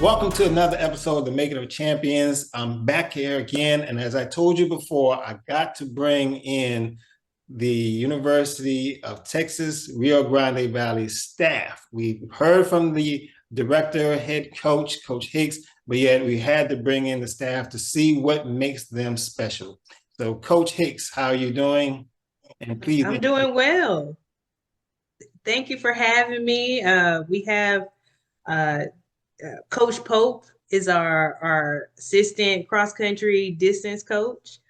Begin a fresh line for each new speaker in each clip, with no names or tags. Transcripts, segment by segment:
Welcome to another episode of the Making of Champions. I'm back here again, and as I told you before, I got to bring in the University of Texas Rio Grande Valley staff. We've heard from the director, head coach, Coach Hicks, but yet we had to bring in the staff to see what makes them special. So, Coach Hicks, how are you doing?
And please, I'm doing well. Thank you for having me. We have Coach Pope is our assistant cross country distance coach.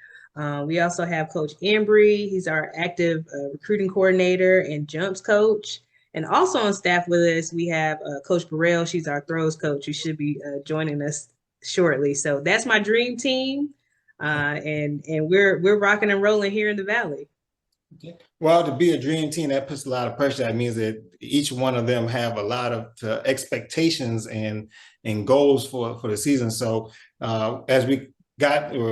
We also have Coach Embry. He's our active recruiting coordinator and jumps coach. And also on staff with us, we have Coach Burrell. She's our throws coach, who should be joining us shortly. So that's my dream team, and we're rocking and rolling here in the Valley.
Okay. Well, to be a dream team, that puts a lot of pressure. That means that each one of them have a lot of expectations and goals for the season. So as we're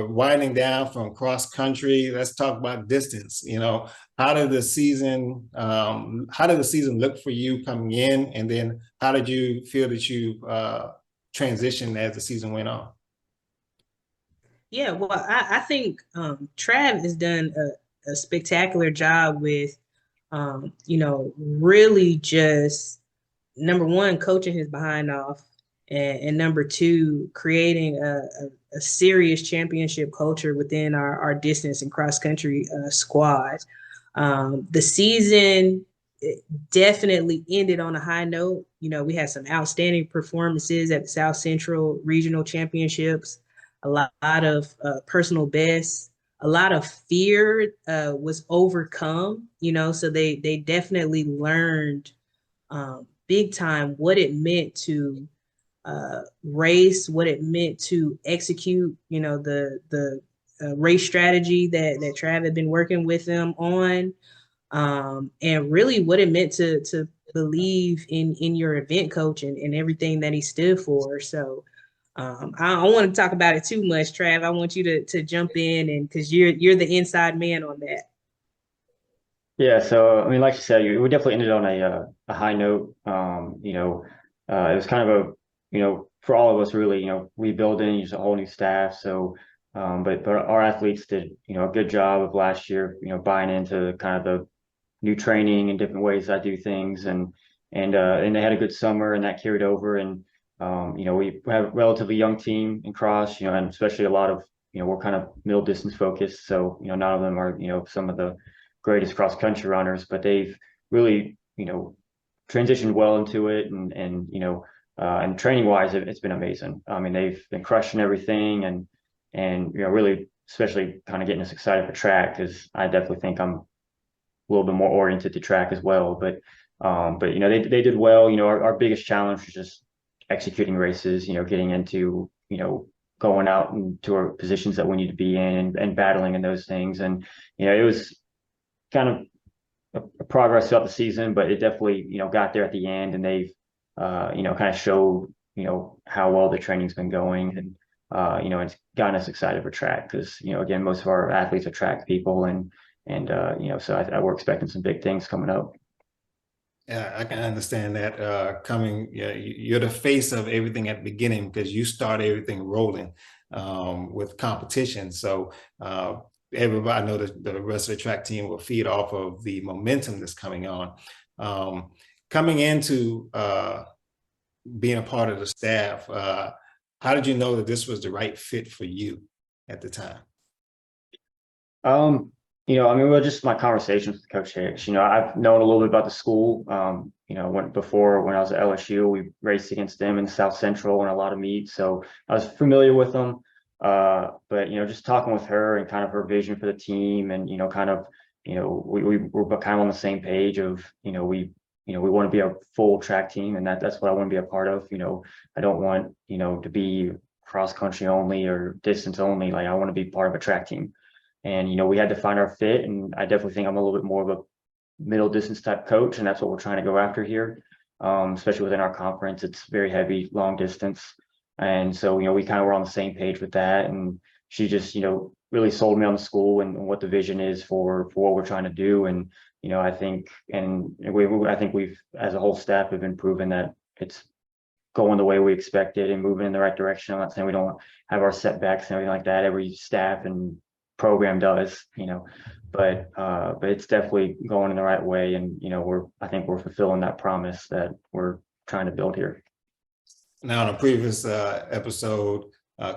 winding down from cross country, let's talk about distance. You know, how did the season look for you coming in, and then how did you feel that you transitioned as the season went on?
Yeah, well, I think Trav has done a spectacular job with, really just number one, coaching his behind off, and number two, creating a serious championship culture within our distance and cross country squad. The season definitely ended on a high note. You know, we had some outstanding performances at the South Central Regional Championships, a lot of personal bests. A lot of fear was overcome, so they definitely learned big time what it meant to race, what it meant to execute, the race strategy that Trav had been working with them on, and really what it meant to believe in your event coach and everything that he stood for. So I don't want to talk about it too much, Trav. I want you to jump in, and because you're the inside man on that.
Yeah, so I mean, like you said, we definitely ended on a high note. It was kind of for all of us really, rebuilding, use a whole new staff. So, but our athletes did, a good job of last year, buying into kind of the new training and different ways I do things, and they had a good summer, and that carried over. And we have a relatively young team in cross, and especially a lot of, we're kind of middle distance focused. So, none of them are, some of the greatest cross country runners, but they've really, transitioned well into it. And training wise, it's been amazing. I mean, they've been crushing everything, and really, especially kind of getting us excited for track, because I definitely think I'm a little bit more oriented to track as well. But they did well. Our biggest challenge was just executing races, getting into, going out into our positions that we need to be in, and battling in those things. And, it was kind of a progress throughout the season, but it definitely, got there at the end, and they've, kind of showed, how well the training's been going. And, it's gotten us excited for track because, again, most of our athletes are track people, and so we're expecting some big things coming up.
Yeah, I can understand that coming. Yeah, you're the face of everything at the beginning because you start everything rolling with competition. So everybody, I know that the rest of the track team will feed off of the momentum that's coming on. Coming into being a part of the staff, how did you know that this was the right fit for you at the time?
I mean, well, just my conversations with Coach Hicks. I've known a little bit about the school. When I was at LSU, we raced against them in South Central in a lot of meets, so I was familiar with them. But just talking with her and kind of her vision for the team, and kind of, we were kind of on the same page of, we want to be a full track team, and that's what I want to be a part of. I don't want, to be cross country only or distance only. Like, I want to be part of a track team. And, we had to find our fit, and I definitely think I'm a little bit more of a middle distance type coach, and that's what we're trying to go after here. Especially within our conference, it's very heavy, long distance. And so, we kind of were on the same page with that. And she just, really sold me on the school and what the vision is for what we're trying to do. And, I think, I think we've, as a whole staff, have been proven that it's going the way we expected and moving in the right direction. I'm not saying we don't have our setbacks and everything like that. Every staff and program does, but it's definitely going in the right way. And, I think we're fulfilling that promise that we're trying to build here.
Now, in a previous episode,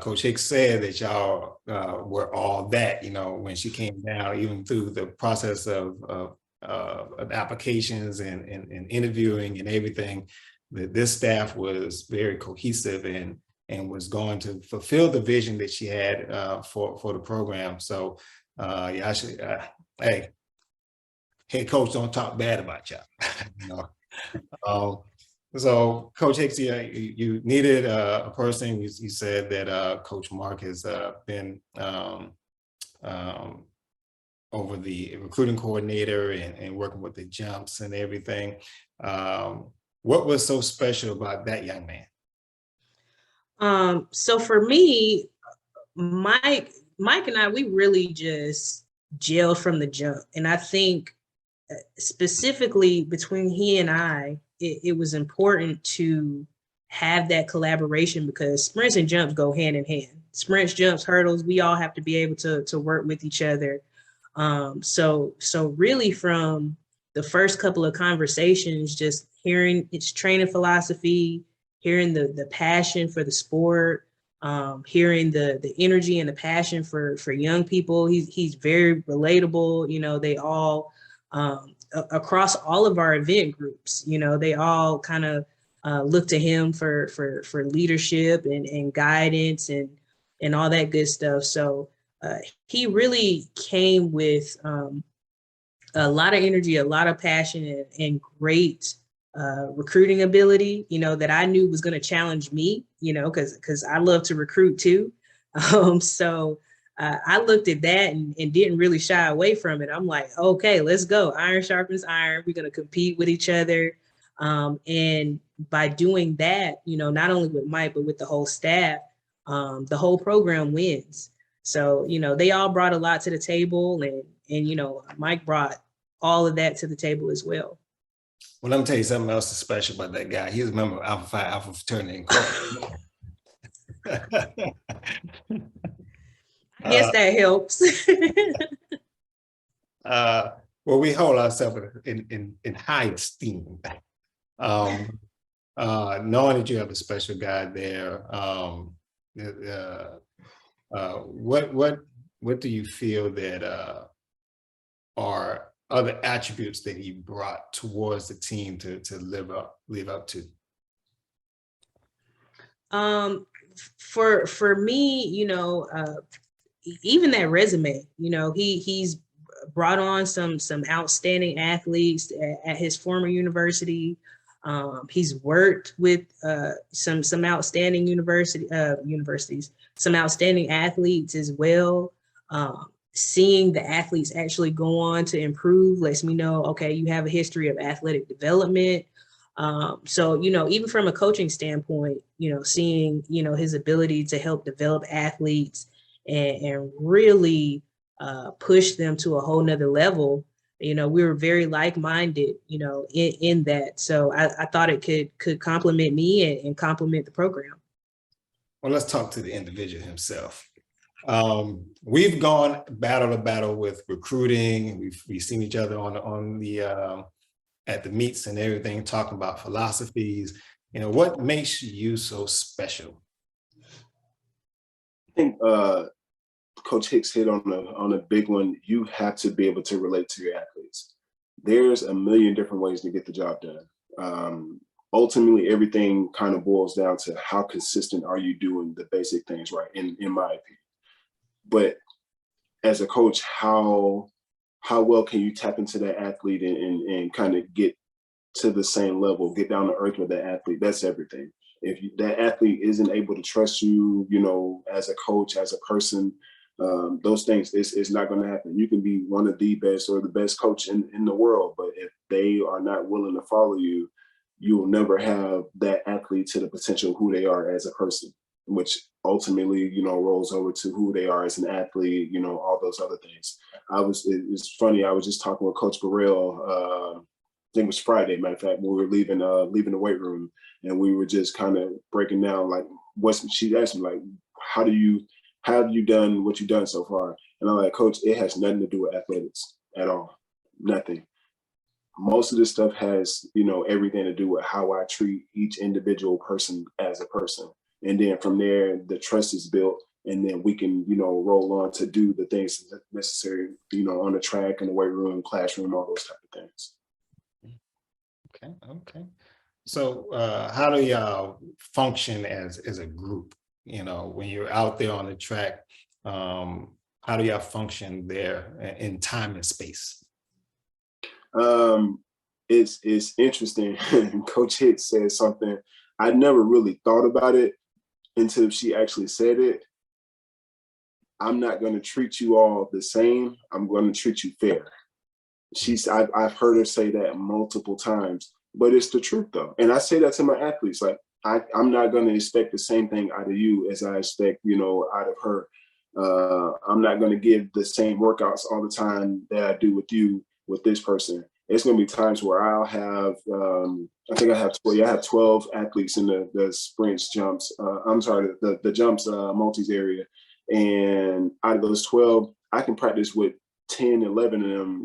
Coach Hicks said that y'all were all that, when she came down, even through the process of applications and interviewing and everything, that this staff was very cohesive and was going to fulfill the vision that she had for the program. So, yeah, hey, head coach, don't talk bad about y'all. So, Coach Hicks, you needed a person. You said that Coach Mark has been over the recruiting coordinator and working with the jumps and everything. What was so special about that young man?
So for me, Mike and I, we really just gelled from the jump. And I think specifically between he and I, it was important to have that collaboration because sprints and jumps go hand in hand. Sprints, jumps, hurdles, we all have to be able to work with each other. So really from the first couple of conversations, just hearing its training philosophy, hearing the passion for the sport, hearing the energy and the passion for young people. He's very relatable. They all across all of our event groups, they all kind of look to him for leadership and guidance and all that good stuff. So he really came with a lot of energy, a lot of passion, and great recruiting ability, that I knew was going to challenge me, because I love to recruit too. So I looked at that and didn't really shy away from it. I'm like, okay, let's go. Iron sharpens iron. We're going to compete with each other. And by doing that, not only with Mike, but with the whole staff, the whole program wins. So, they all brought a lot to the table and Mike brought all of that to the table as well.
Well, let me tell you something else that's special about that guy. He's a member of Alpha Phi Alpha Fraternity Incorporated.
I guess that helps.
Well, we hold ourselves in high esteem. Knowing that you have a special guy there, what do you feel that are other attributes that he brought towards the team to live up to?
For me, even that resume, he's brought on some outstanding athletes at his former university. He's worked with some outstanding universities, some outstanding athletes as well. Seeing the athletes actually go on to improve lets me know, okay, you have a history of athletic development. So, even from a coaching standpoint, seeing, his ability to help develop athletes and really push them to a whole nother level. We were very like-minded, in that. So I thought it could complement me and complement the program.
Well, let's talk to the individual himself. We've gone battle to battle with recruiting. We've seen each other on the at the meets and everything, talking about philosophies. What makes you so special?
I think Coach Hicks hit on a big one. You have to be able to relate to your athletes. There's a million different ways to get the job done. Ultimately, everything kind of boils down to how consistent are you doing the basic things right, in my opinion. But as a coach, how well can you tap into that athlete and kind of get to the same level, get down to earth with that athlete? That's everything. If that athlete isn't able to trust you, as a coach, as a person, those things, it's not going to happen. You can be one of the best or the best coach in the world, but if they are not willing to follow you, you will never have that athlete to the potential of who they are as a person, which ultimately, rolls over to who they are as an athlete, all those other things. It's funny, I was just talking with Coach Burrell think it was Friday, matter of fact, when we were leaving the weight room, and we were just kind of breaking down, like, she asked me, like, how have you done what you've done so far? And I'm like, Coach, it has nothing to do with athletics at all. Nothing. Most of this stuff has, everything to do with how I treat each individual person as a person. And then from there, the trust is built, and then we can, roll on to do the things necessary, on the track, in the weight room, classroom, all those type of things.
Okay. So how do y'all function as a group? When you're out there on the track, how do y'all function there in time and space?
It's interesting. Coach Hicks said something. I never really thought about it until she actually said it. I'm not going to treat you all the same. I'm going to treat you fair. I've heard her say that multiple times, but it's the truth though. And I say that to my athletes, like, I'm not going to expect the same thing out of you as I expect, out of her. I'm not going to give the same workouts all the time that I do with you, with this person. It's going to be times where I'll have, I think I have 12 athletes in the sprints, jumps. The jumps, multis area. And out of those 12, I can practice with 10, 11 of them,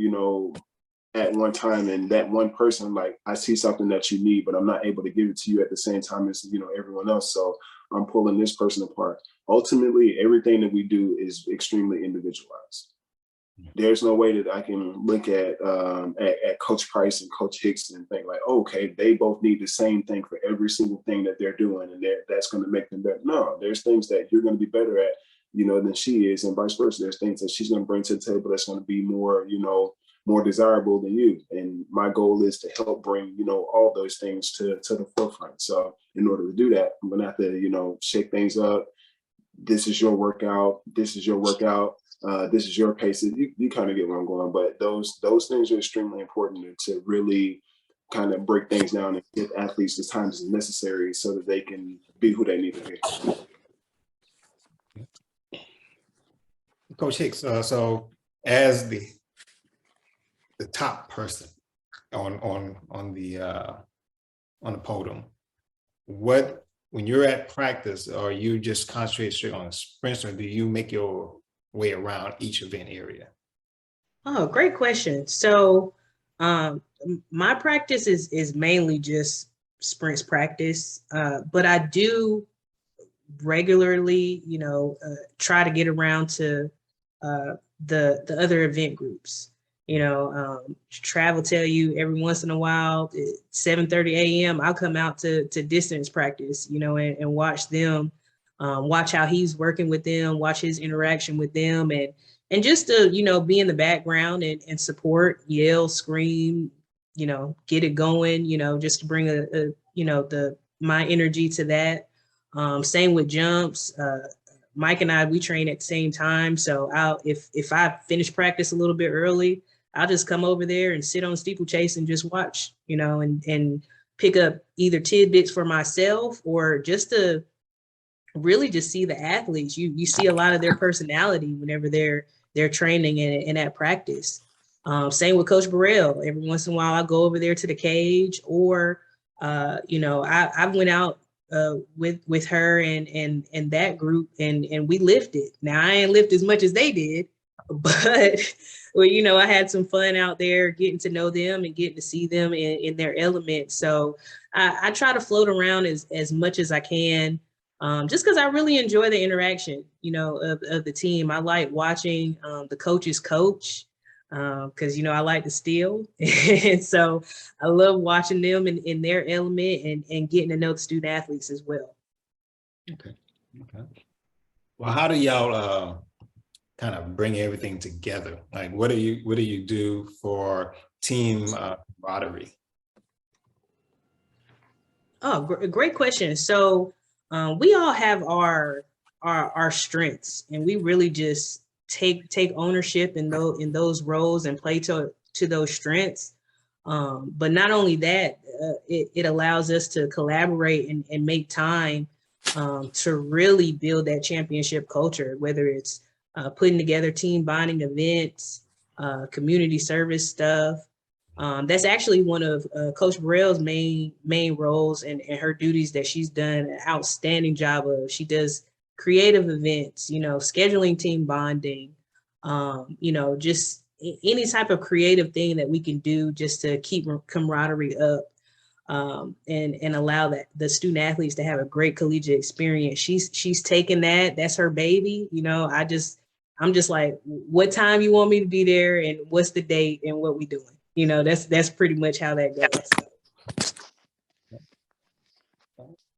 at one time. And that one person, like, I see something that you need, but I'm not able to give it to you at the same time as, everyone else. So I'm pulling this person apart. Ultimately, everything that we do is extremely individualized. There's no way that I can look at Coach Price and Coach Hicks and think like, oh, okay, they both need the same thing for every single thing that they're doing, and that's going to make them better. No, there's things that you're going to be better at, than she is, and vice versa. There's things that she's going to bring to the table that's going to be more, more desirable than you. And my goal is to help bring, all those things to the forefront. So in order to do that, I'm going to have to, shake things up. This is your workout. This is your workout. This is your pace. You kind of get where I'm going, but those things are extremely important to really kind of break things down and give athletes the time as necessary so that they can be who they need to be.
Coach Hicks, so as the top person on the podium, when you're at practice, are you just concentrate straight on sprints, or do you make your way around each event area?
Oh, great question. So my practice is mainly just sprints practice, but I do regularly, try to get around to the other event groups. Travel tell you every once in a while at 7:30 a.m. I'll come out to distance practice, and watch them, watch how he's working with them, watch his interaction with them, and just to, be in the background and support, yell, scream, get it going, just to bring my energy to that. Same with jumps. Mike and I, we train at the same time. So if I finish practice a little bit early, I'll just come over there and sit on steeplechase and just watch, and pick up either tidbits for myself or just to really just see the athletes. You see a lot of their personality whenever they're training and at practice. Same with Coach Burrell. Every once in a while, I go over there to the cage, or I went out with her and that group and we lifted. Now I ain't lift as much as they did, but well, I had some fun out there getting to know them and getting to see them in their element. So I try to float around as much as I can, just because I really enjoy the interaction, of the team. I like watching the coaches coach, because I like to steal. And so I love watching them in their element and getting to know the student athletes as well.
Okay. Well, how do y'all kind of bring everything together? Like, what do you do for team camaraderie?
Oh, great question. So we all have our strengths, and we really just take ownership in those roles and play to those strengths. But not only that, it allows us to collaborate and make time to really build that championship culture, whether it's putting together team bonding events, community service stuff, That's actually one of Coach Burrell's main roles and her duties that she's done an outstanding job of. She does creative events, scheduling team bonding, just any type of creative thing that we can do just to keep camaraderie up, and allow that the student athletes to have a great collegiate experience. She's taken that. That's her baby. I'm just like, what time you want me to be there, and what's the date, and what we doing. That's pretty much how that goes.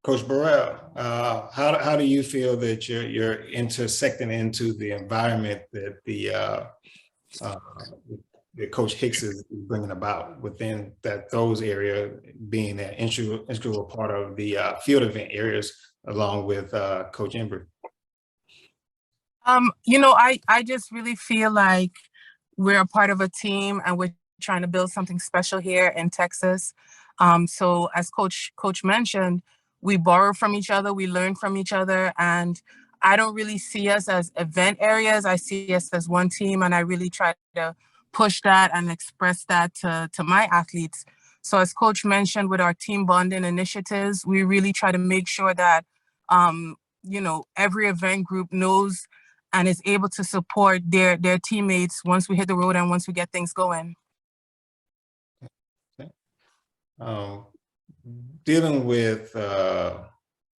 Coach Burrell, how do you feel that you're intersecting into the environment that that Coach Hicks is bringing about within those areas, being an integral part of the field event areas, along with Coach Embry?
I just really feel like we're a part of a team, and we're trying to build something special here in Texas. So as Coach mentioned, we borrow from each other, we learn from each other, and I don't really see us as event areas. I see us as one team, and I really try to push that and express that to my athletes. So as Coach mentioned, with our team bonding initiatives, we really try to make sure that, every event group knows and is able to support their teammates once we hit the road and once we get things going.
Dealing with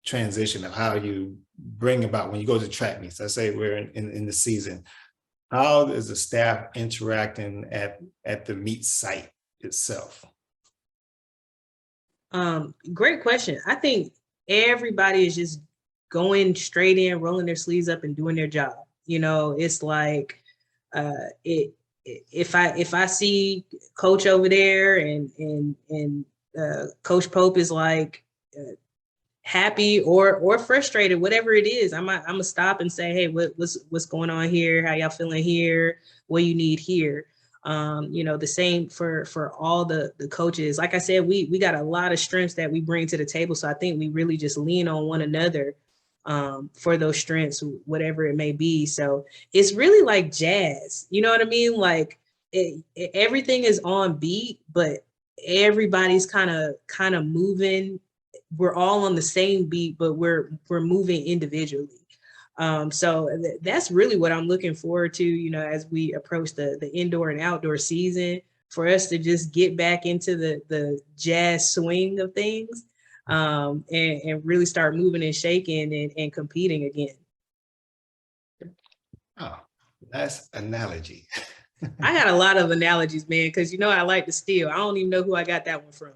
transition of how you bring about when you go to track meets, let's say we're in the season, how is the staff interacting at the meet site itself?
Great question. I think everybody is just going straight in, rolling their sleeves up and doing their job. It's like, if I see Coach over there and Coach Pope is like happy or frustrated, whatever it is, I'm gonna stop and say, hey, what's going on here? How y'all feeling here? What you need here? The same for all the coaches. Like I said, we got a lot of strengths that we bring to the table. So I think we really just lean on one another for those strengths, whatever it may be. So it's really like jazz, you know what I mean? Like everything is on beat, but everybody's kind of moving. We're all on the same beat, but we're moving individually. So that's really what I'm looking forward to, as we approach the indoor and outdoor season, for us to just get back into the jazz swing of things, and really start moving and shaking and competing again.
Oh, nice analogy.
I got a lot of analogies, man, because I like to steal. I don't even know who I got that one from.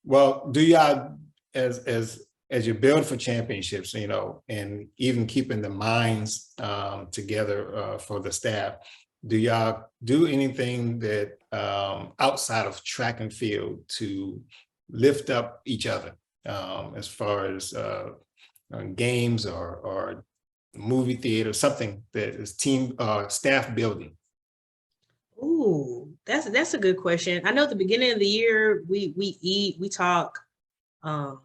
Well, do y'all, as you build for championships, and even keeping the minds together for the staff, do y'all do anything that outside of track and field to lift up each other, as far as games or movie theater, something that is team staff building?
Ooh, that's a good question. I know at the beginning of the year we talk, a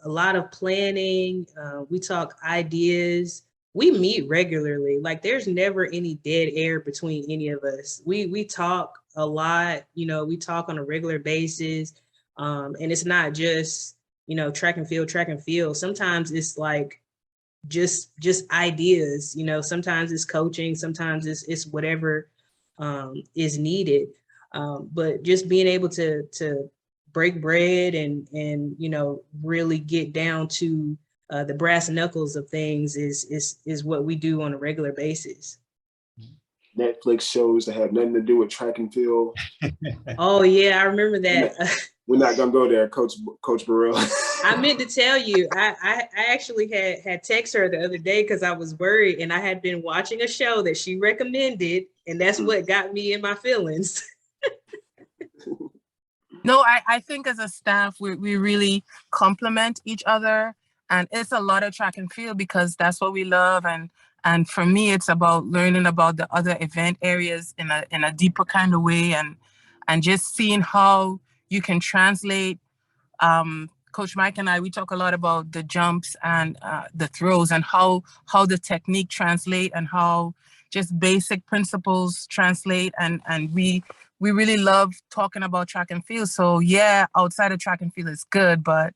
lot of planning. We talk ideas. We meet regularly. Like there's never any dead air between any of us. We talk a lot. We talk on a regular basis, and it's not just track and field. Sometimes it's like just ideas. Sometimes it's coaching. Sometimes it's whatever is needed, but just being able to break bread and really get down to the brass knuckles of things is what we do on a regular basis.
Netflix shows that have nothing to do with track and field.
Oh yeah, I remember that.
We're not gonna go there, Coach Burrell.
I meant to tell you, I actually had texted her the other day because I was worried, and I had been watching a show that she recommended, and that's what got me in my feelings.
No, I think as a staff, we really complement each other, and it's a lot of track and field because that's what we love. And for me, it's about learning about the other event areas in a deeper kind of way, and just seeing how you can translate. Coach Mike and I, we talk a lot about the jumps and the throws and how the technique translate, and how just basic principles translate, and we really love talking about track and field. So yeah, outside of track and field is good, but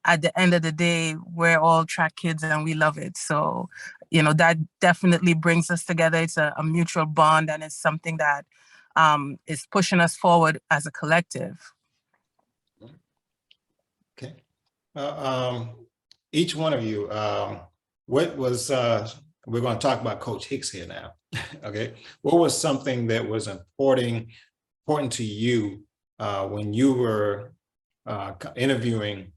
at the end of the day, we're all track kids and we love it. So, you know, that definitely brings us together. It's a mutual bond, and it's something that is pushing us forward as a collective.
Okay. Each one of you, what was, we're going to talk about Coach Hicks here now. Okay. What was something that was important to you when you were interviewing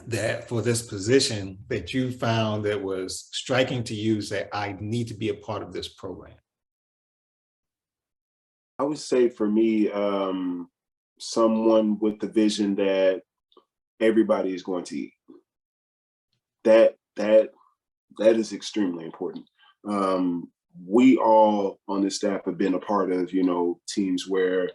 that for this position, that you found that was striking to you, that I need to be a part of this program?
I would say for me, someone with the vision that everybody is going to eat. That is extremely important. We all on this staff have been a part of, you know, teams where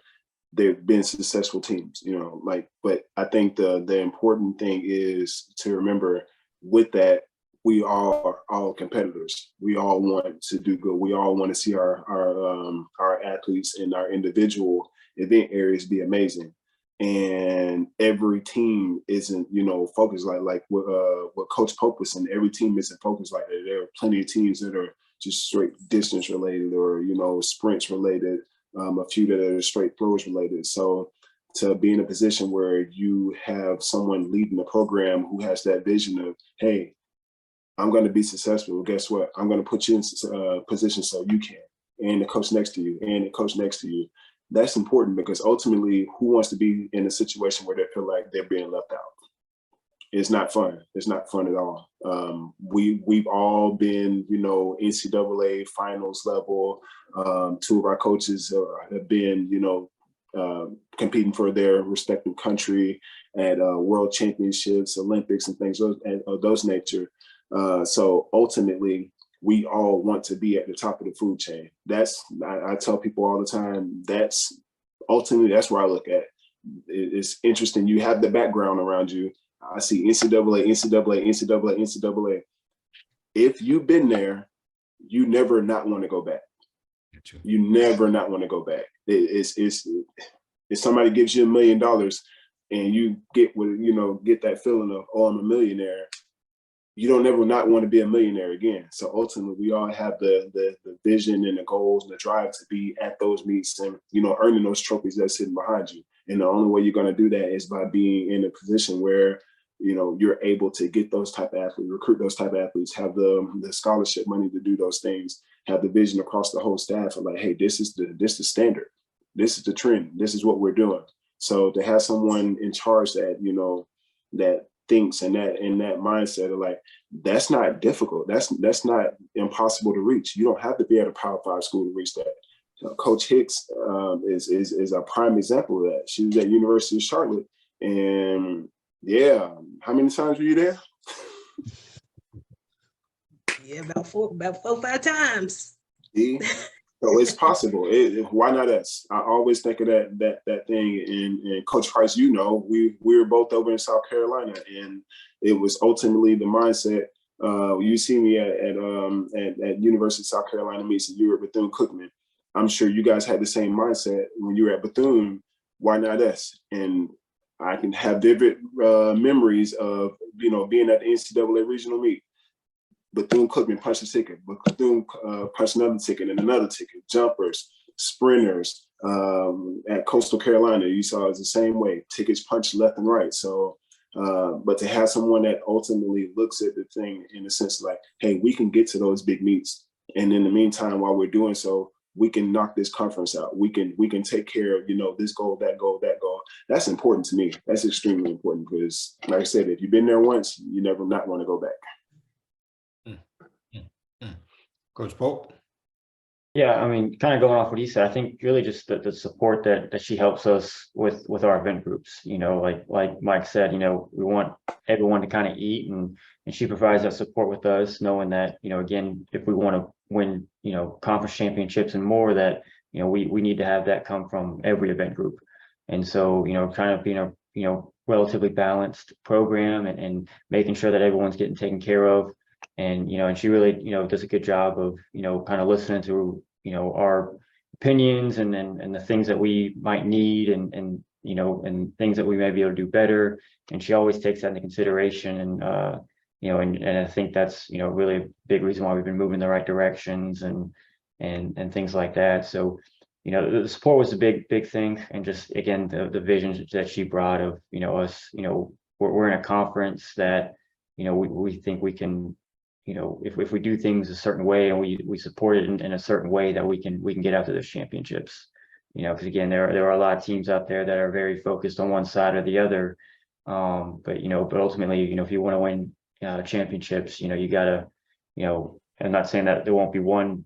they've been successful teams, you know, like, but I think the important thing is to remember with that, we are all competitors. We all want to do good. We all want to see our athletes and our individual event areas be amazing. And every team isn't, you know, focused like what Coach Pope was saying. Every team isn't focused like that. There are plenty of teams that are just straight distance related, or, you know, sprints related. A few that are straight throws related. So to be in a position where you have someone leading the program who has that vision of, hey, I'm going to be successful. Well, guess what? I'm going to put you in position so you can, and the coach next to you, and the coach next to you. That's important, because ultimately, who wants to be in a situation where they feel like they're being left out? It's not fun. It's not fun at all. We've all been, you know, NCAA finals level. Two of our coaches have been, you know, competing for their respective country at world championships, Olympics, and things of those nature. So ultimately, we all want to be at the top of the food chain. I tell people all the time, ultimately, that's where I look at. It's interesting. You have the background around you. I see NCAA, NCAA, NCAA, NCAA. If you've been there, you never not want to go back. You never not want to go back. If somebody gives you $1 million and you get that feeling of, oh, I'm a millionaire, you don't ever not want to be a millionaire again. So ultimately, we all have the vision and the goals and the drive to be at those meets and, you know, earning those trophies that's sitting behind you. And the only way you're going to do that is by being in a position where, you know, you're able to get those type of athletes, recruit those type of athletes, have the scholarship money to do those things, have the vision across the whole staff of like, hey, this is the standard. This is the trend. This is what we're doing. So to have someone in charge that, you know, that thinks in that mindset of like, that's not difficult. That's not impossible to reach. You don't have to be at a Power 5 school to reach that. Coach Hicks is a prime example of that. She was at University of Charlotte, and yeah, how many times were you there?
Yeah, about four, 5 times.
See? So it's possible. Why not us? I always think of that thing. And Coach Price, you know, we were both over in South Carolina, and it was ultimately the mindset. You see me at University of South Carolina meets, and you were at Bethune-Cookman. I'm sure you guys had the same mindset when you were at Bethune. Why not us? And I can have vivid memories of, you know, being at the NCAA regional meet. Bethune-Cookman punched a ticket, Bethune punched another ticket and another ticket, jumpers, sprinters. At Coastal Carolina, you saw it the same way, tickets punched left and right. So, but to have someone that ultimately looks at the thing in the sense of like, hey, we can get to those big meets. And in the meantime, while we're doing so, we can knock this conference out. We can take care of, you know, this goal, that goal, that goal. That's important to me. That's extremely important because, like I said, if you've been there once, you never not want to go back.
Coach Pope?
Yeah, I mean, kind of going off what he said, I think really just the support that she helps us with our event groups. You know, like Mike said, you know, we want everyone to kind of eat, and she provides that support with us, knowing that, you know, again, if we want to win, you know, conference championships and more, that, you know, we need to have that come from every event group. And so, you know, kind of being a, you know, relatively balanced program and making sure that everyone's getting taken care of. and she really, does a good job of, kind of listening to, our opinions and the things that we might need and things that we may be able to do better. And she always takes that into consideration. And I think that's, really a big reason why we've been moving in the right directions and things like that. So, the support was a big thing. And just, again, the vision that she brought of, us, we're in a conference that, we think we can, if we do things a certain way and we support it in a certain way, that we can get out to those championships. Because again, there are a lot of teams out there that are very focused on one side or the other. But ultimately, if you want to win championships, you gotta, I'm not saying that there won't be one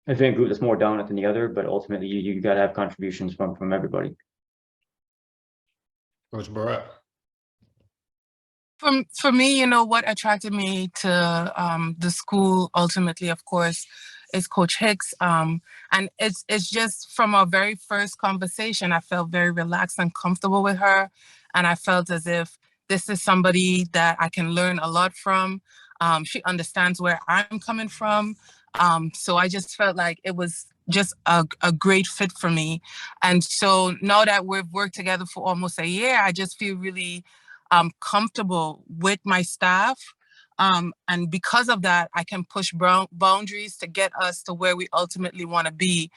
event group that's more dominant than the other, but ultimately you gotta have contributions from everybody.
Coach Barak.
For me, what attracted me to the school ultimately, of course, is Coach Hicks. And it's just from our very first conversation, I felt very relaxed and comfortable with her. And I felt as if this is somebody that I can learn a lot from. She understands where I'm coming from. So I just felt like it was just a great fit for me. And so now that we've worked together for almost a year, I just feel really comfortable with my staff. And because of that, I can push boundaries to get us to where we ultimately want to be.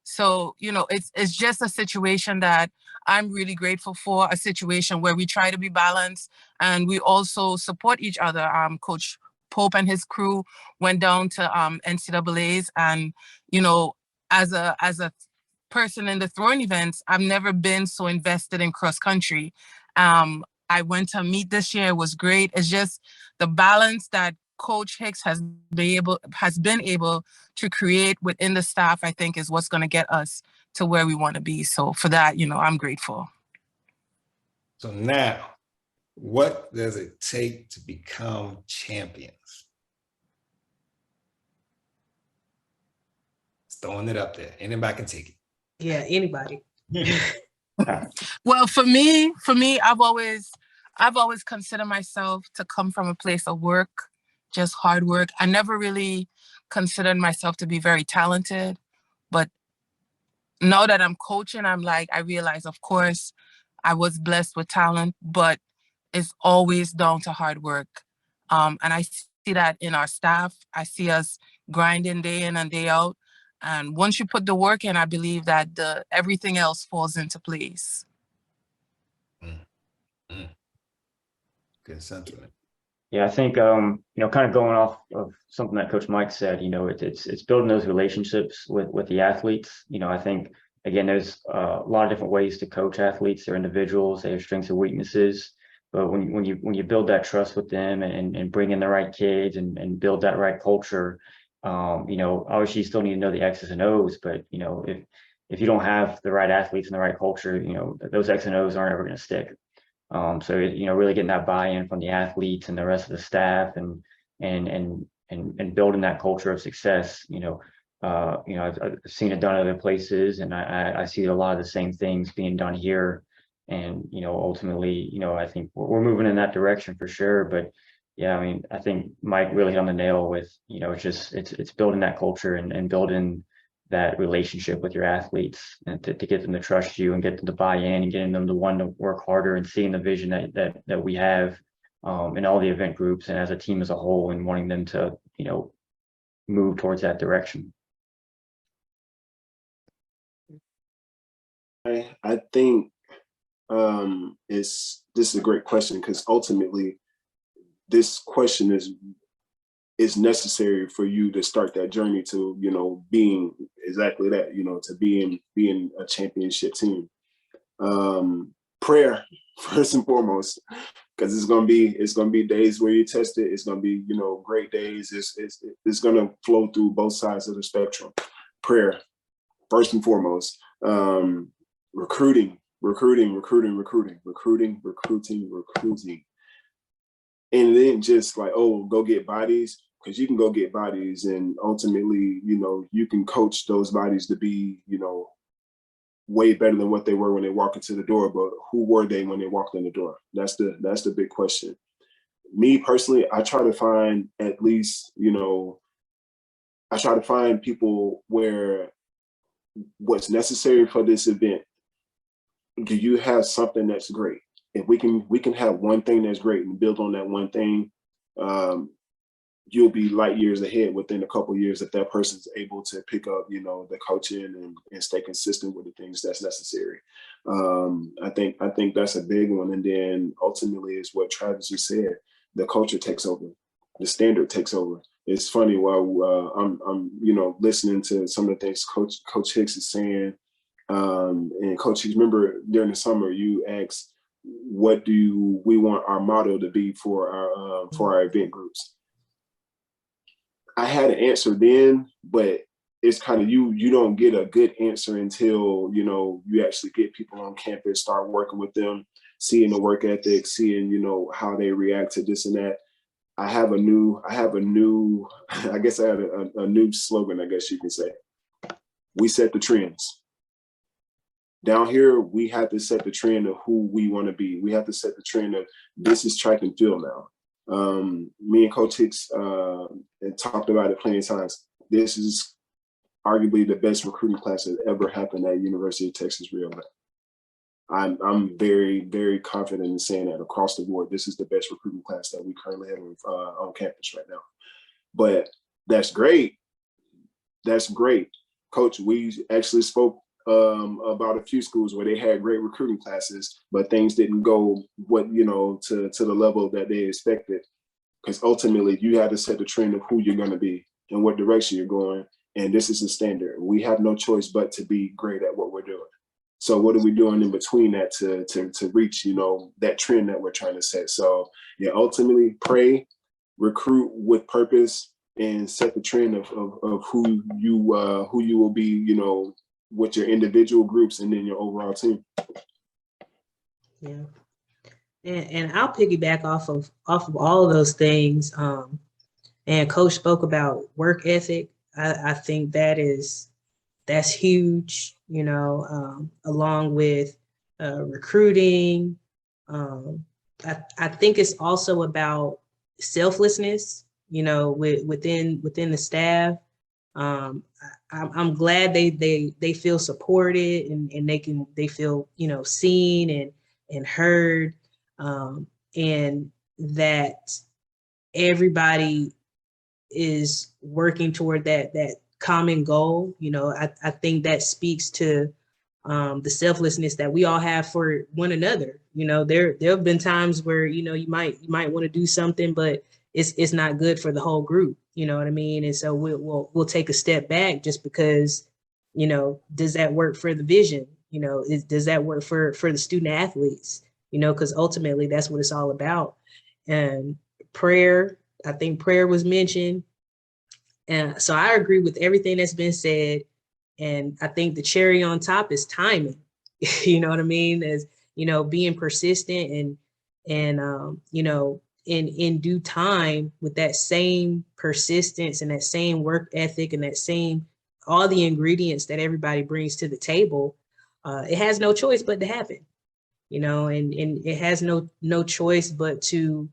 So, it's just a situation that I'm really grateful for, a situation where we try to be balanced and we also support each other. Coach Pope and his crew went down to NCAAs, and, as a person in the throwing events, I've never been so invested in cross country. I went to meet this year. It was great. It's just the balance that Coach Hicks has been able to create within the staff, I think, is what's going to get us to where we want to be. So for that, I'm grateful.
So now, what does it take to become champions? Just throwing it up there. Anybody can take it.
Yeah, anybody.
Well, for me, I've always considered myself to come from a place of work, just hard work. I never really considered myself to be very talented, but now that I'm coaching, I realize, of course, I was blessed with talent, but it's always down to hard work. And I see that in our staff. I see us grinding day in and day out. And once you put the work in, I believe that everything else falls into place.
Good sentiment.
Yeah, I think kind of going off of something that Coach Mike said, it's building those relationships with the athletes. I think, again, there's a lot of different ways to coach athletes. They're individuals, they have strengths and weaknesses. But when you build that trust with them and bring in the right kids and build that right culture, obviously you still need to know the X's and O's, but if you don't have the right athletes and the right culture, those X and O's aren't ever going to stick. So really getting that buy-in from the athletes and the rest of the staff and building that culture of success. I've seen it done other places, and I see a lot of the same things being done here. And ultimately, I think we're moving in that direction for sure. But yeah, I mean, I think Mike really hit on the nail with it's building that culture and building that relationship with your athletes, and to get them to trust you and get them to buy in and getting them to want to work harder and seeing the vision that we have in all the event groups and as a team as a whole, and wanting them to move towards that direction.
I think this is a great question, because ultimately this question is necessary for you to start that journey to being exactly that, to being a championship team. Prayer first and foremost, because it's gonna be days where you test it. It's gonna be great days. It's gonna flow through both sides of the spectrum. Prayer first and foremost. Recruiting, and then just like, oh, go get bodies, because you can go get bodies, and ultimately you can coach those bodies to be way better than what they were when they walk into the door. But who were they when they walked in the door? That's the big question. Me personally, I try to find at least, I try to find people where what's necessary for this event. Do you have something that's great? If we can have one thing that's great and build on that one thing, you'll be light years ahead within a couple of years if that person's able to pick up, the coaching and stay consistent with the things that's necessary. I think that's a big one. And then ultimately is what Travis just said, the culture takes over, the standard takes over. It's funny while I'm listening to some of the things Coach Hicks is saying, and Coach Hicks, remember during the summer you asked, what do we want our motto to be for our event groups? I had an answer then, but it's kind of you don't get a good answer until you actually get people on campus, start working with them, seeing the work ethic, seeing how they react to this and that. I have a new I guess I had a new slogan, I guess you can say. We set the trends. Down here, we have to set the trend of who we want to be. We have to set the trend of this is track and field now. Me and Coach Hicks talked about it plenty of times. This is arguably the best recruiting class that ever happened at University of Texas Rio. I'm very, very confident in saying that across the board. This is the best recruiting class that we currently have on campus right now. But that's great. That's great. Coach, we actually spoke about a few schools where they had great recruiting classes, but things didn't go to the level that they expected. Because ultimately you have to set the trend of who you're going to be and what direction you're going. And this is the standard. We have no choice but to be great at what we're doing. So what are we doing in between that to reach, that trend that we're trying to set? So yeah, ultimately pray, recruit with purpose, and set the trend of who you will be, with your individual groups and then your overall team.
Yeah. And I'll piggyback off of all of those things. And Coach spoke about work ethic. I think that's huge, along with recruiting. I think it's also about selflessness, within the staff. I'm glad they feel supported and they feel seen and heard, and that everybody is working toward that common goal. I think that speaks to the selflessness that we all have for one another. There have been times where you might want to do something, but it's not good for the whole group. You know what I mean? And so we'll take a step back just because, does that work for the vision? Does that work for the student athletes? Because ultimately that's what it's all about. And prayer, I think prayer was mentioned. And so I agree with everything that's been said. And I think the cherry on top is timing. You know what I mean? As being persistent and in due time, with that same persistence and that same work ethic and that same all the ingredients that everybody brings to the table, it has no choice but to happen. And it has no choice but to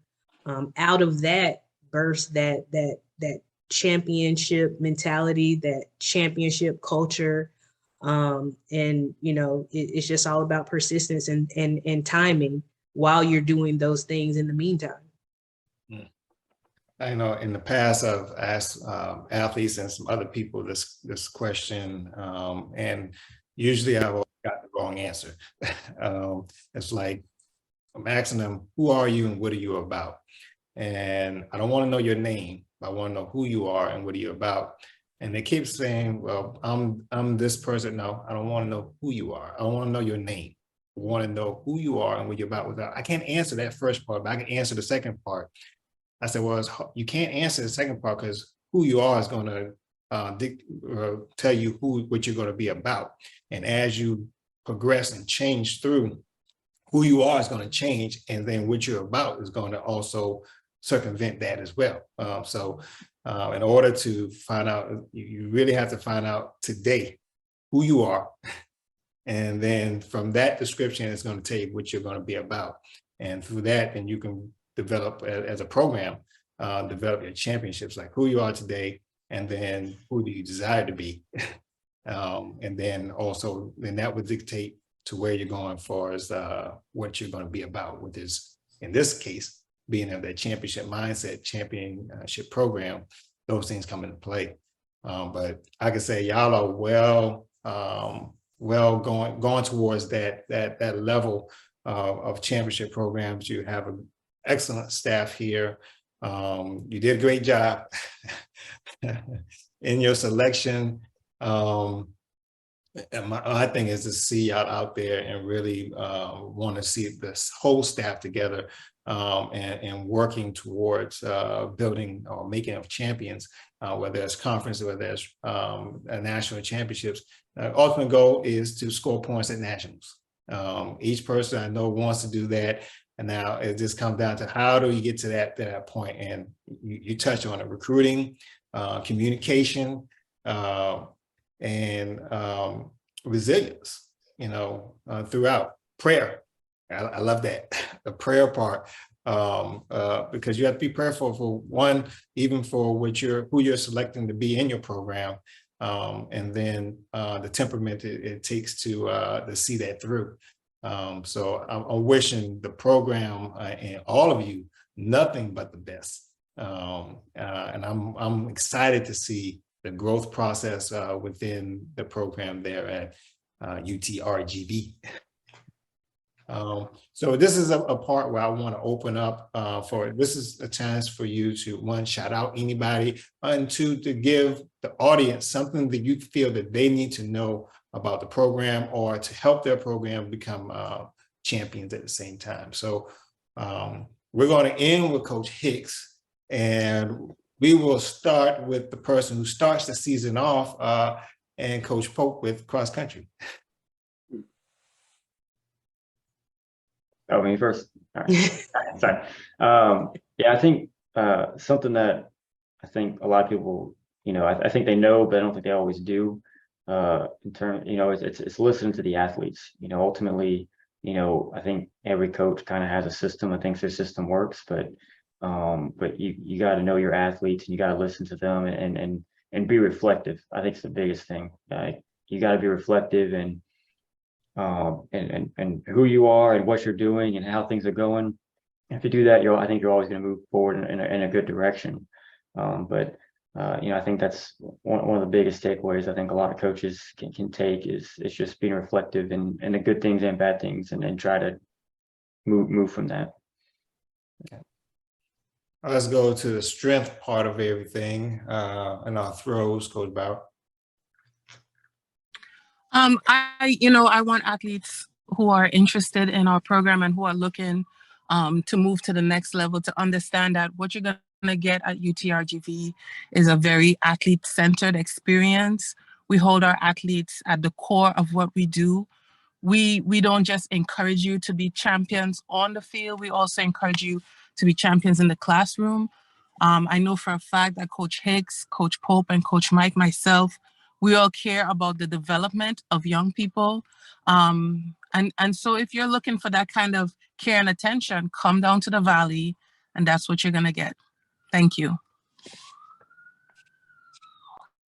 out of that burst that championship mentality, that championship culture. It's just all about persistence and timing while you're doing those things in the meantime.
I know in the past I've asked athletes and some other people this question, and usually I've got the wrong answer. It's like I'm asking them, who are you and what are you about? And I don't want to know your name. I want to know who you are and what are you about. And they keep saying, well, I'm this person. No, I don't want to know who you are. I don't want to know your name. I want to know who you are and what you're about. I can't answer that first part, but I can answer the second part. I said, well, you can't answer the second part because who you are is going to tell you what you're going to be about. And as you progress and change through, who you are is going to change. And then what you're about is going to also circumvent that as well. So in order to find out, you really have to find out today who you are. And then from that description, it's going to tell you what you're going to be about. And through that, then you can develop as a program, develop your championships, like who you are today, and then who do you desire to be. And then also, then that would dictate to where you're going for as what you're going to be about, with this, in this case, being of that championship mindset, championship program. Those things come into play. But I can say y'all are well going towards that level of championship programs. You have an excellent staff here. You did a great job in your selection. And my thing is to see y'all out there and really want to see this whole staff together and working towards building or making of champions, whether it's conference, whether it's national championships. Ultimate goal is to score points at nationals. Each person I know wants to do that. And now it just comes down to how do you get to that point? And you touch on it: recruiting, communication, and resilience, throughout. Prayer. I love that, the prayer part, because you have to be prayerful for one, even for who you're selecting to be in your program, and then the temperament it takes to see that through. So I'm wishing the program and all of you nothing but the best, and I'm excited to see the growth process within the program there at UTRGV. So this is a part where I want to open up this is a chance for you to, one, shout out anybody, and two, to give the audience something that you feel that they need to know about the program, or to help their program become champions at the same time. So we're going to end with Coach Hicks, and we will start with the person who starts the season off, and Coach Pope with cross country.
Oh, me first. All right. Sorry. Yeah, I think something that I think a lot of people, I think they know, but I don't think they always do. In terms, it's listening to the athletes. Ultimately, I think every coach kind of has a system and thinks their system works, but you got to know your athletes, and you got to listen to them and be reflective. I think it's the biggest thing. You got to be reflective and who you are and what you're doing and how things are going. If you do that, I think you're always going to move forward in a good direction. I think that's one of the biggest takeaways I think a lot of coaches can take is just being reflective in the good things and bad things, and then try to move from that.
Okay. Let's go to the strength part of everything, and our throws, Coach Bauer.
I want athletes who are interested in our program and who are looking to move to the next level to understand that what you're going to get at UTRGV is a very athlete-centered experience. We hold our athletes at the core of what we do. We don't just encourage you to be champions on the field, we also encourage you to be champions in the classroom. I know for a fact that Coach Hicks, Coach Pope, and Coach Mike, myself, we all care about the development of young people. And so if you're looking for that kind of care and attention, come down to the Valley, and that's what you're going to get. Thank you.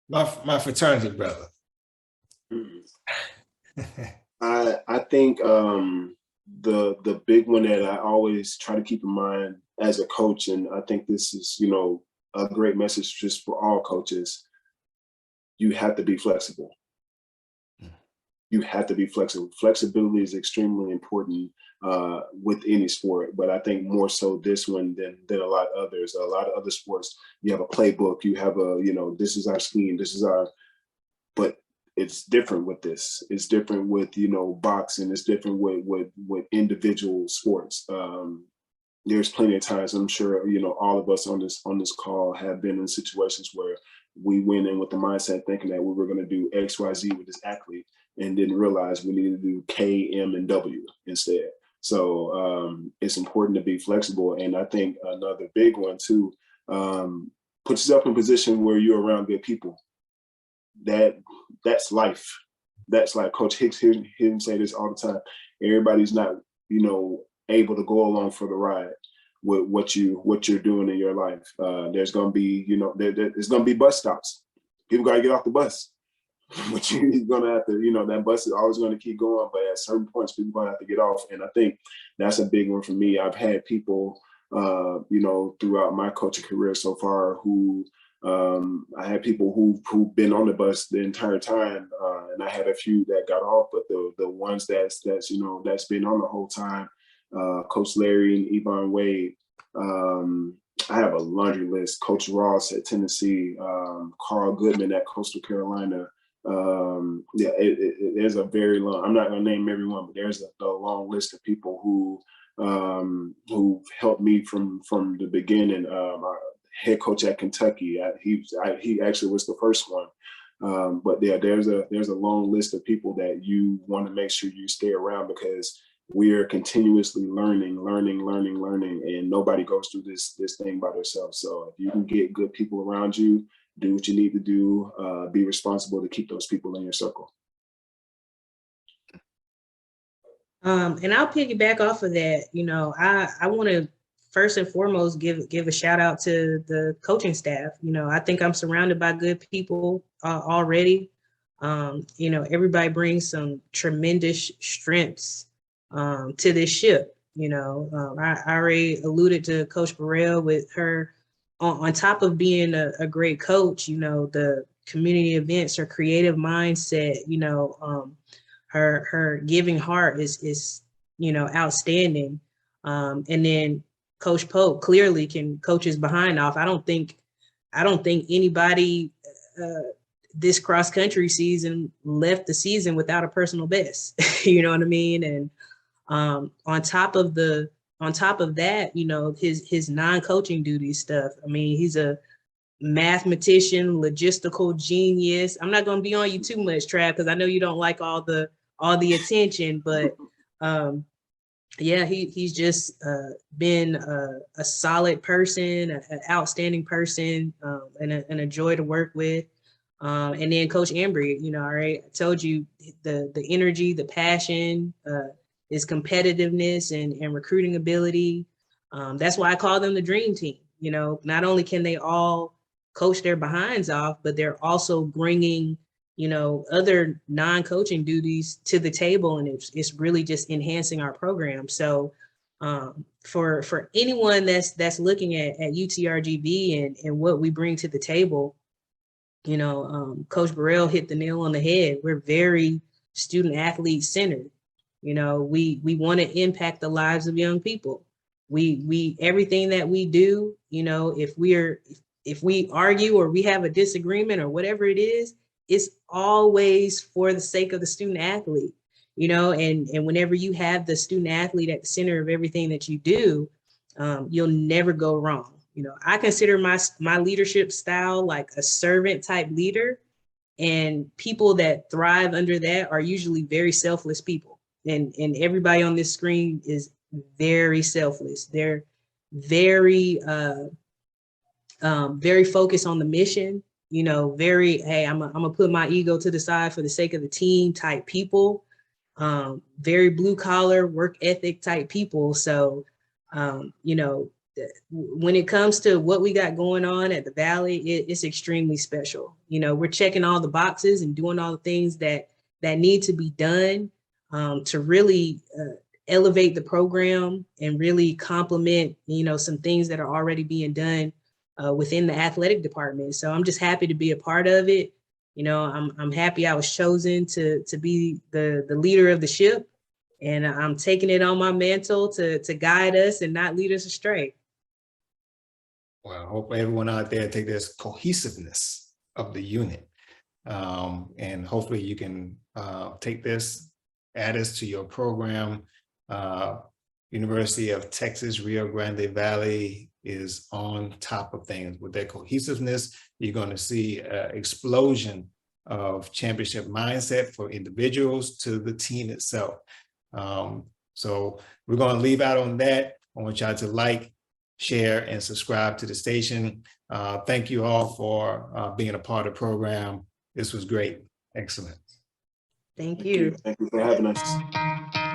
My fraternity brother.
I think the big one that I always try to keep in mind as a coach, and I think this is, a great message just for all coaches, you have to be flexible. You have to be flexible. Flexibility is extremely important with any sport, but I think more so this one than a lot of others. A lot of other sports, you have a playbook, you have this is our scheme, but it's different with this. It's different with, boxing. It's different with individual sports. There's plenty of times, I'm sure, all of us on this call have been in situations where we went in with the mindset thinking that we were going to do X, Y, Z with this athlete, and didn't realize we needed to do K, M, and W instead. So it's important to be flexible. And I think another big one too, put yourself in a position where you're around good people. That's life. That's like Coach Hicks hear him say this all the time. Everybody's not, able to go along for the ride. what you're doing in your life. There's going to be, there's going to be bus stops. People got to get off the bus. But you're going to have to, that bus is always going to keep going. But at certain points, people are going to have to get off. And I think that's a big one for me. I've had people, throughout my coaching career so far who, I had people who've been on the bus the entire time, and I had a few that got off, but the ones that's been on the whole time, Coach Larry and Yvonne Wade. I have a laundry list. Coach Ross at Tennessee, Carl Goodman at Coastal Carolina. There's a very long. I'm not gonna name everyone, but there's a long list of people who helped me from the beginning. Our head coach at Kentucky, he actually was the first one. But yeah, there's a long list of people that you want to make sure you stay around, because we are continuously learning, and nobody goes through this thing by themselves. So if you can get good people around you, do what you need to do, be responsible to keep those people in your circle.
And I'll piggyback off of that. I want to first and foremost give a shout out to the coaching staff. I think I'm surrounded by good people already. Everybody brings some tremendous strengths to this ship. I already alluded to Coach Burrell with her on top of being a great coach, the community events, her creative mindset, her giving heart is outstanding. And then Coach Pope clearly can coach his behind off. I don't think anybody this cross country season left the season without a personal best. You know what I mean? And on top of that, his non-coaching duty stuff. I mean, he's a mathematician, logistical genius. I'm not going to be on you too much, Trav, because I know you don't like all the attention, but yeah, he's just been a solid person, an outstanding person, and a joy to work with. And then Coach Embry, I already told you the energy, the passion, his competitiveness and recruiting ability. That's why I call them the dream team. Not only can they all coach their behinds off, but they're also bringing, other non-coaching duties to the table, and it's really just enhancing our program. So for anyone that's looking at UTRGV and what we bring to the table, Coach Burrell hit the nail on the head. We're very student athlete centered. We want to impact the lives of young people. We everything that we do, if we argue or we have a disagreement or whatever it is, it's always for the sake of the student athlete, and whenever you have the student athlete at the center of everything that you do, you'll never go wrong. I consider my leadership style like a servant type leader, and people that thrive under that are usually very selfless people. And everybody on this screen is very selfless. They're very, very focused on the mission, hey, I'm gonna put my ego to the side for the sake of the team type people, very blue collar work ethic type people. So, when it comes to what we got going on at the Valley, it's extremely special. We're checking all the boxes and doing all the things that need to be done to really elevate the program and really complement, some things that are already being done within the athletic department. So I'm just happy to be a part of it. I'm happy I was chosen to be the leader of the ship, and I'm taking it on my mantle to guide us and not lead us astray.
Well, I hope everyone out there take this cohesiveness of the unit, and hopefully you can take this, add this to your program. University of Texas, Rio Grande Valley is on top of things. With that cohesiveness, you're going to see an explosion of championship mindset for individuals to the team itself. So we're going to leave out on that. I want y'all to like, share, and subscribe to the station. Thank you all for being a part of the program. This was great. Excellent.
Thank you.
Thank you for having us.